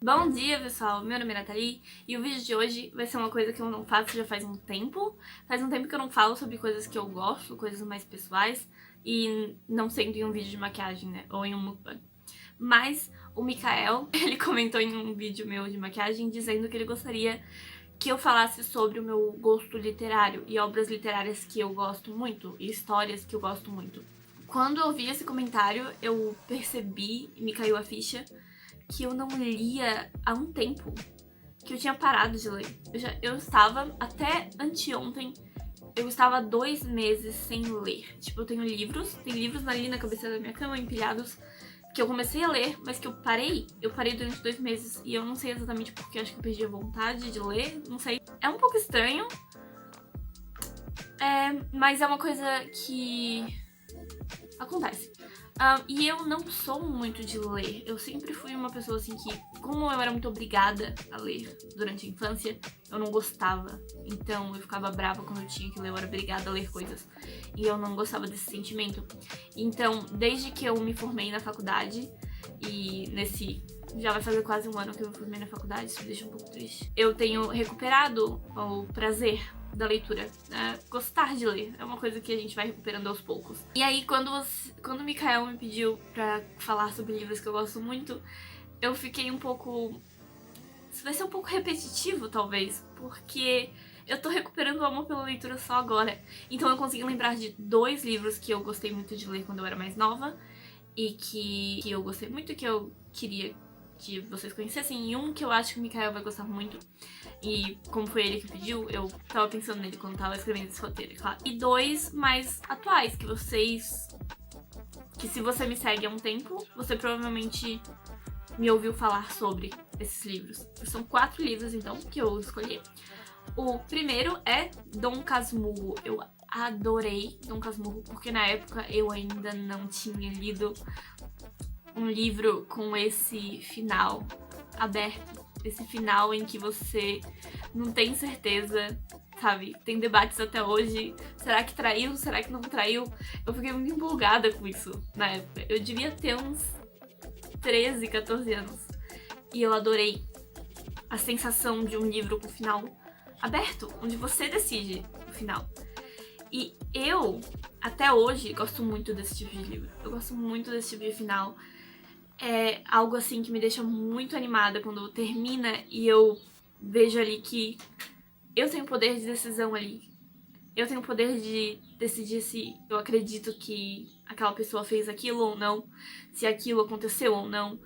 Bom dia, pessoal! Meu nome é Nathalie e o vídeo de hoje vai ser uma coisa que eu não faço já faz um tempo. Faz um tempo que eu não falo sobre coisas que eu gosto, coisas mais pessoais, e não sendo em um vídeo de maquiagem, né? Ou em um mukbang. Mas o Mikael, ele comentou em um vídeo meu de maquiagem dizendo que ele gostaria que eu falasse sobre o meu gosto literário e obras literárias que eu gosto muito, e histórias que eu gosto muito. Quando eu vi esse comentário, eu percebi, e me caiu a ficha, que eu não lia há um tempo, que eu tinha parado de ler. Eu estava, até anteontem, eu estava 2 meses sem ler. Tipo, eu tenho livros ali na cabeceira da minha cama, empilhados, que eu comecei a ler, mas que eu parei durante 2 meses. E eu não sei exatamente porque, acho que eu perdi a vontade de ler, não sei. É um pouco estranho, mas é uma coisa que acontece. E eu não sou muito de ler. Eu sempre fui uma pessoa assim que, como eu era muito obrigada a ler durante a infância, eu não gostava. Então eu ficava brava quando eu tinha que ler, eu era obrigada a ler coisas. E eu não gostava desse sentimento. Então, desde que eu me formei na faculdade, e já vai fazer quase um ano que eu me formei na faculdade, isso me deixa um pouco triste. Eu tenho recuperado o prazer da leitura, né? Gostar de ler é uma coisa que a gente vai recuperando aos poucos. E aí, quando o Mikael me pediu pra falar sobre livros que eu gosto muito, eu fiquei um pouco... Isso vai ser um pouco repetitivo, talvez, porque eu tô recuperando o amor pela leitura só agora. Então eu consegui lembrar de 2 livros que eu gostei muito de ler quando eu era mais nova, e que eu gostei muito, que eu queria que vocês conhecessem, e um que eu acho que o Mikael vai gostar muito, e como foi ele que pediu, eu tava pensando nele quando tava escrevendo esse roteiro, claro. E 2 mais atuais, que se você me segue há um tempo, você provavelmente me ouviu falar sobre esses livros. São 4 livros, então, que eu escolhi. O primeiro é Dom Casmurro. Eu adorei Dom Casmurro, porque na época eu ainda não tinha lido um livro com esse final aberto. Esse final em que você não tem certeza, sabe? Tem debates até hoje. Será que traiu? Será que não traiu? Eu fiquei muito empolgada com isso na época. Eu devia ter uns 13, 14 anos. E eu adorei a sensação de um livro com o final aberto, onde você decide o final. E eu, até hoje, gosto muito desse tipo de livro. Eu gosto muito desse tipo de final. É algo assim que me deixa muito animada quando termina e eu vejo ali que eu tenho poder de decisão ali. Eu tenho o poder de decidir se eu acredito que aquela pessoa fez aquilo ou não, se aquilo aconteceu ou não.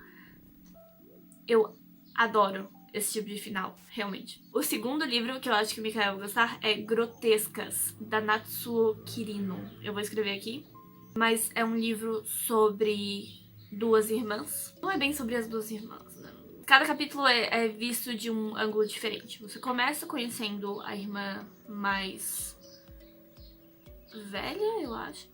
Eu adoro esse tipo de final, realmente. O segundo livro que eu acho que o Mikael vai gostar é Grotescas, da Natsuo Kirino. Eu vou escrever aqui. Mas é um livro sobre 2 irmãs. Não é bem sobre as 2 irmãs, né? Cada capítulo é visto de um ângulo diferente. Você começa conhecendo a irmã mais velha, eu acho.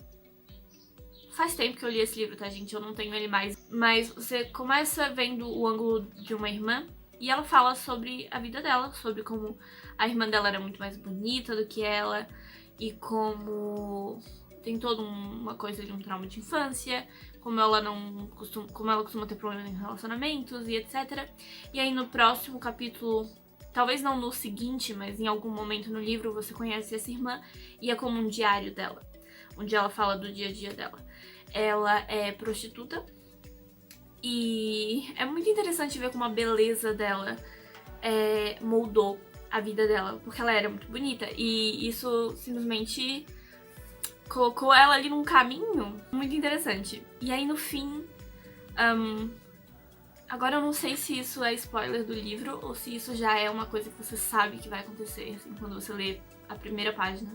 Faz tempo que eu li esse livro, tá, gente? Eu não tenho ele mais. Mas você começa vendo o ângulo de uma irmã e ela fala sobre a vida dela, sobre como a irmã dela era muito mais bonita do que ela e como tem toda uma coisa de um trauma de infância, como ela costuma ter problemas em relacionamentos e etc. E aí no próximo capítulo, talvez não no seguinte, mas em algum momento no livro você conhece essa irmã e é como um diário dela, onde ela fala do dia a dia dela. Ela é prostituta e é muito interessante ver como a beleza dela moldou a vida dela, porque ela era muito bonita e isso simplesmente colocou ela ali num caminho muito interessante. E aí no fim, agora eu não sei se isso é spoiler do livro ou se isso já é uma coisa que você sabe que vai acontecer, assim, quando você lê a primeira página.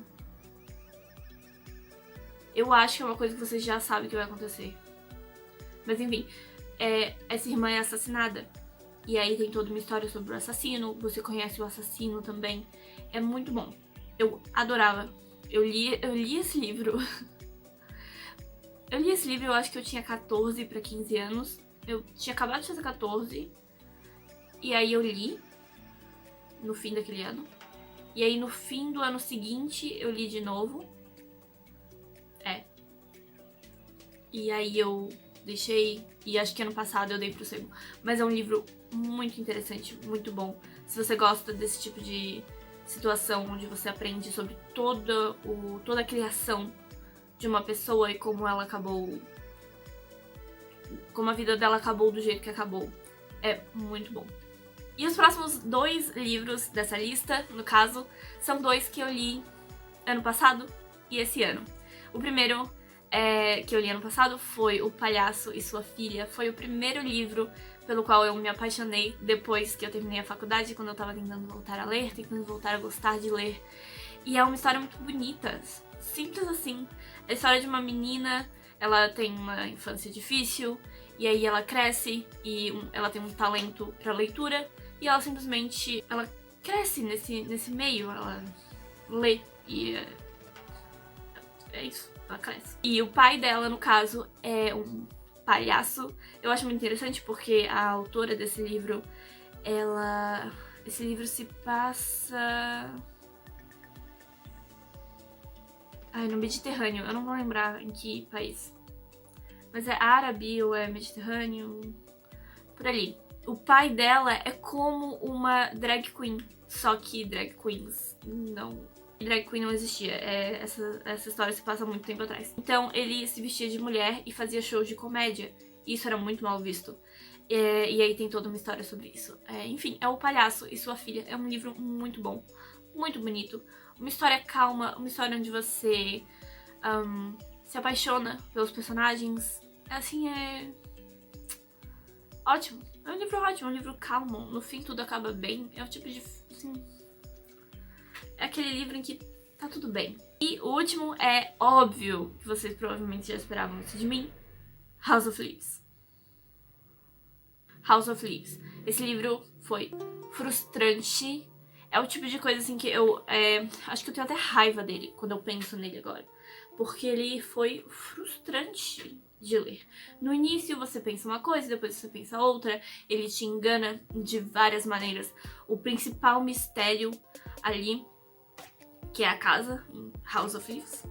Eu acho que é uma coisa que você já sabe que vai acontecer. Mas enfim, essa irmã é assassinada. E aí tem toda uma história sobre o assassino, você conhece o assassino também. É muito bom. Eu adorava. Eu li esse livro. Eu li esse livro, eu acho que eu tinha 14 pra 15 anos. Eu tinha acabado de fazer 14. E aí eu li no fim daquele ano. E aí no fim do ano seguinte eu li de novo. E aí eu deixei, e acho que ano passado eu dei pro Sebo. Mas é um livro muito interessante, muito bom. Se você gosta desse tipo de situação onde você aprende sobre toda a criação de uma pessoa e como ela acabou, como a vida dela acabou do jeito que acabou, é muito bom. E os próximos 2 livros dessa lista, no caso, são 2 que eu li ano passado e esse ano. O primeiro que eu li ano passado foi O Palhaço e Sua Filha. Foi o primeiro livro pelo qual eu me apaixonei depois que eu terminei a faculdade, quando eu tava tentando voltar a ler, tentando voltar a gostar de ler. E é uma história muito bonita, simples assim. É a história de uma menina, ela tem uma infância difícil, e aí ela cresce e ela tem um talento pra leitura, e ela simplesmente, ela cresce nesse meio, ela lê e é isso, ela cresce. E o pai dela, no caso, é um palhaço. Eu acho muito interessante porque a autora desse livro, esse livro se passa... no Mediterrâneo, eu não vou lembrar em que país. Mas é árabe ou é Mediterrâneo, por ali. O pai dela é como uma drag queen, só que drag queens não... Drag queen não existia, essa história se passa há muito tempo atrás. Então ele se vestia de mulher e fazia shows de comédia, e isso era muito mal visto. E aí tem toda uma história sobre isso. Enfim, é O Palhaço e Sua Filha, é um livro muito bom, muito bonito. Uma história calma, uma história onde você se apaixona pelos personagens. Assim, é ótimo. É um livro ótimo, é um livro calmo. No fim tudo acaba bem. É o tipo de... assim, é aquele livro em que tá tudo bem. E o último é óbvio que vocês provavelmente já esperavam isso de mim. House of Leaves. House of Leaves. Esse livro foi frustrante. É o tipo de coisa assim que eu acho que eu tenho até raiva dele quando eu penso nele agora. Porque ele foi frustrante de ler. No início você pensa uma coisa, depois você pensa outra. Ele te engana de várias maneiras. O principal mistério ali, que é a casa, em House of Leaves,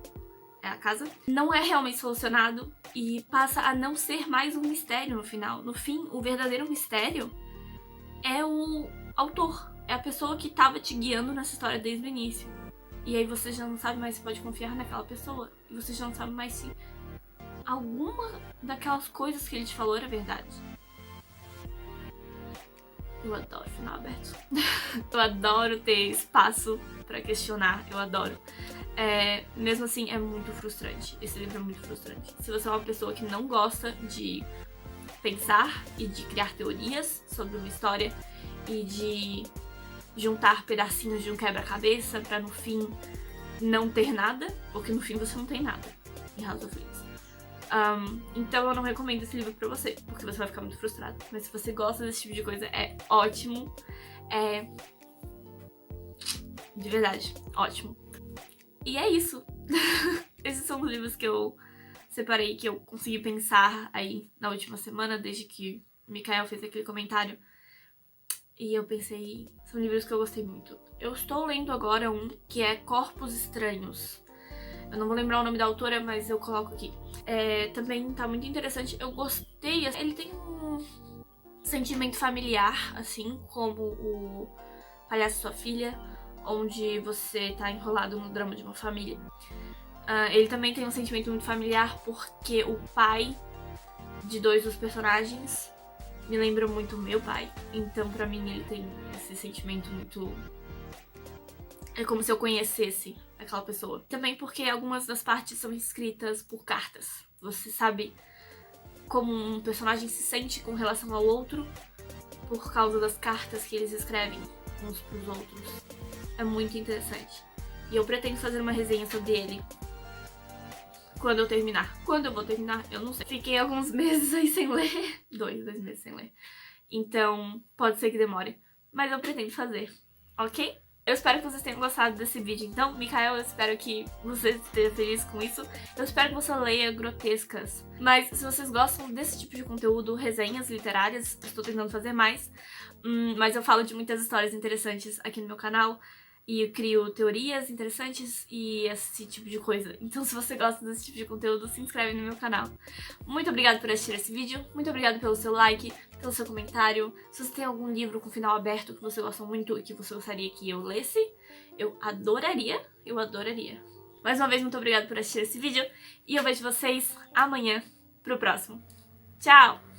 é a casa, não é realmente solucionado e passa a não ser mais um mistério no final. No fim, o verdadeiro mistério é o autor, é a pessoa que tava te guiando nessa história desde o início. E aí você já não sabe mais se pode confiar naquela pessoa, e você já não sabe mais se alguma daquelas coisas que ele te falou era verdade. Eu adoro final aberto. Eu adoro ter espaço pra questionar, eu adoro. Mesmo assim, é muito frustrante. Esse livro é muito frustrante. Se você é uma pessoa que não gosta de pensar e de criar teorias sobre uma história e de juntar pedacinhos de um quebra-cabeça pra no fim não ter nada, porque no fim você não tem nada em House of Leaves. Então eu não recomendo esse livro pra você, porque você vai ficar muito frustrado. Mas se você gosta desse tipo de coisa, é ótimo. De verdade, ótimo. E é isso. Esses são os livros que eu separei, que eu consegui pensar aí na última semana, desde que o Mikael fez aquele comentário. E eu pensei, são livros que eu gostei muito. Eu estou lendo agora um que é Corpos Estranhos. Eu não vou lembrar o nome da autora, mas eu coloco aqui. Também tá muito interessante. Eu gostei. Ele tem um sentimento familiar, assim como o Palhaço e Sua Filha, onde você tá enrolado no drama de uma família. Ele também tem um sentimento muito familiar porque o pai de 2 dos personagens me lembra muito o meu pai. Então, pra mim, ele tem esse sentimento muito... É como se eu conhecesse aquela pessoa. Também porque algumas das partes são escritas por cartas. Você sabe como um personagem se sente com relação ao outro por causa das cartas que eles escrevem uns pros outros. É muito interessante. E eu pretendo fazer uma resenha sobre ele quando eu terminar. Quando eu vou terminar, eu não sei. Fiquei alguns meses aí sem ler. 2 meses sem ler. Então, pode ser que demore. Mas eu pretendo fazer, ok? Eu espero que vocês tenham gostado desse vídeo, então. Mikael, eu espero que você esteja feliz com isso. Eu espero que você leia Grotescas. Mas se vocês gostam desse tipo de conteúdo, resenhas literárias, estou tentando fazer mais. Mas eu falo de muitas histórias interessantes aqui no meu canal. E eu crio teorias interessantes e esse tipo de coisa. Então se você gosta desse tipo de conteúdo, se inscreve no meu canal. Muito obrigada por assistir esse vídeo, muito obrigada pelo seu like, pelo seu comentário. Se você tem algum livro com final aberto que você gosta muito e que você gostaria que eu lesse, eu adoraria, Mais uma vez, muito obrigada por assistir esse vídeo e eu vejo vocês amanhã pro próximo. Tchau!